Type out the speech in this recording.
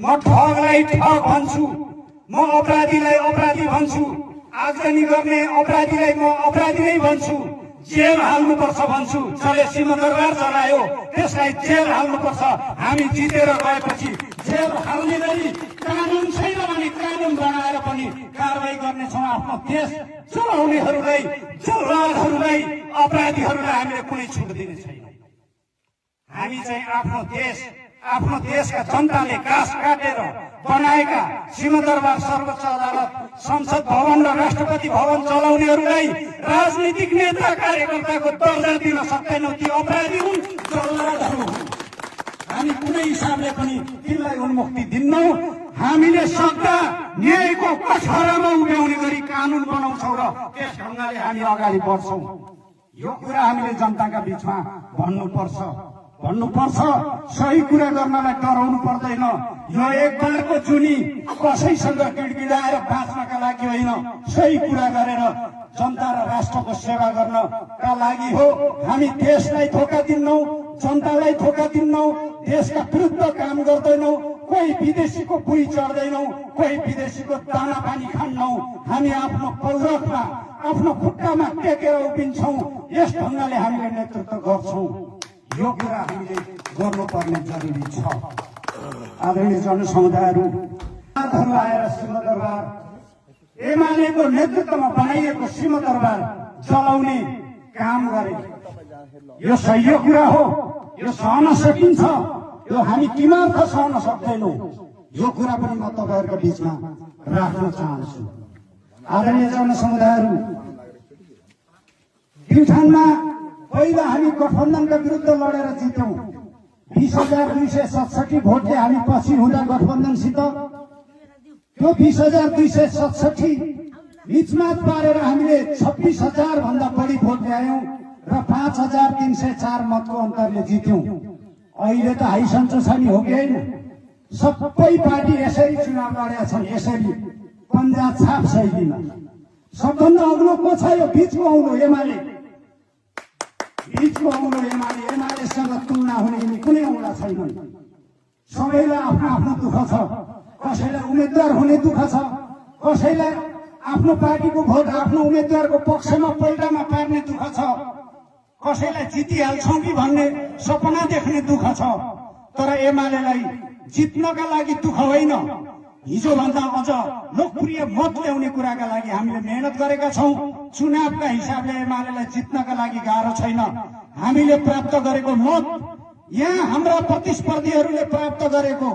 म ठगलाई ठग भन्छु, म अपराधीलाई अपराधी भन्छु, आगजनी गर्ने अपराधीलाई म अपराधी नै भन्छु, जेल हाल्नुपर्छ भन्छु। जसले सिंहदरबार चलायो त्यसलाई जेल हाल्नुपर्छ। हामी जितेर गएपछि जेल हाल्ने गरी कानुन छैन भने कानुन बनाएर पनि कारवाही गर्नेछौँ। आफ्नो देश चलाउनेहरूलाई, जल्लादहरूलाई, अपराधीहरूलाई हामीले कुनै छुट दिने छैन। हामी चाहिँ आफ्नो देशका जनताले घाँस काटेर बनाएका सिंहदरबार, सर्वोच्च अदालत, संसद भवन र राष्ट्रपति भवन चलाउनेहरूलाई राजनीतिक नेता कार्यकर्ताको दर्जा दिन सक्दैनौँ। ती अपराधी हुन्, जल्लादहरू हुन्। हामी कुनै हिसाबले पनि तिनलाई उन्मुक्ति दिन्नौँ। हामीले सक्दा न्यायको कठघरामा उभ्याउने गरी कानुन बनाउँछौँ र त्यस ढङ्गले हामी अगाडि बढ्छौँ। यो कुरा हामीले जनताका बीचमा भन्नुपर्छ। सही कुरा गर्नलाई डराउनु पर्दैन। यो एक बारको जुनी कसैसँग गिडगिडाएर बाँच्नका लागि होइन, सही कुरा गरेर जनता र राष्ट्रको सेवा गर्नका लागि हो। हामी देशलाई धोका दिन्नौँ, जनतालाई धोका दिन्नौँ, देशका विरुद्ध काम गर्दैनौँ, कोही विदेशीको बुई चढ्दैनौँ, कोही विदेशीको दाना पानी खान्नौँ। हामी आफ्नो पौरखमा, आफ्नो खुट्टामा टेकेर उभिन्छौँ। यस ढङ्गले हामीले नेतृत्व गर्छौँ। यो कुरा हामीले गर्नुपर्ने जरुरी छ। आदरणीय जनसमुदायहरू आएर सिंहदरबार एमालेको नेतृत्वमा बनाइएको सिंहदरबार चलाउने काम गरे। यो सही कुरा हो, यो सहन सकिन्छ। यो हामी किमार्थ सहन सक्दैनौँ। यो कुरा पनि म तपाईँहरूको बीचमा राख्न चाहन्छु। आदरणीय जनसमुदायहरू, प्युठानमा पहिला हामी गठबन्धनका विरुद्ध लडेर जित्यौं। 20,267 भोटले हामी पछि हुँदा गठबन्धनसित त्यो 20,267 मिचमाच पारेर हामीले 26,000 भन्दा बढी भोट ल्यायौं र 5,304 मतको अन्तरले जित्यौं। अहिले त हाइसन्चो छ नि, हो कि होइन? सबै पार्टी यसरी चुनाव लडेका छन्, यसरी पन्जा छाप शैलीमा। सबभन्दा अग्लो को छ? यो बीचको औलो एमाले। एमालेसँग तुलना हुने कुनै औला छैन। सबैलाई आफ्नो आफ्नो दुःख छ। कसैलाई उम्मेद्वार हुने दुःख छ, कसैलाई आफ्नो पार्टीको भोट आफ्नो उम्मेद्वारको पक्षमा पल्टामा पार्ने दुःख छ, कसैलाई जितिहाल्छौँ कि भन्ने सपना देख्ने दुःख छ। तर एमालेलाई जित्नका लागि दुःख होइन, हिजोभन्दा अझ लोकप्रिय मत ल्याउने कुराका लागि हामीले मेहनत गरेका छौँ। चुनावका हिसाबले एमालेलाई जित्नका लागि गाह्रो छैन। हामीले प्राप्त गरेको मत, यहाँ हाम्रा प्रतिस्पर्धीहरूले प्राप्त गरेको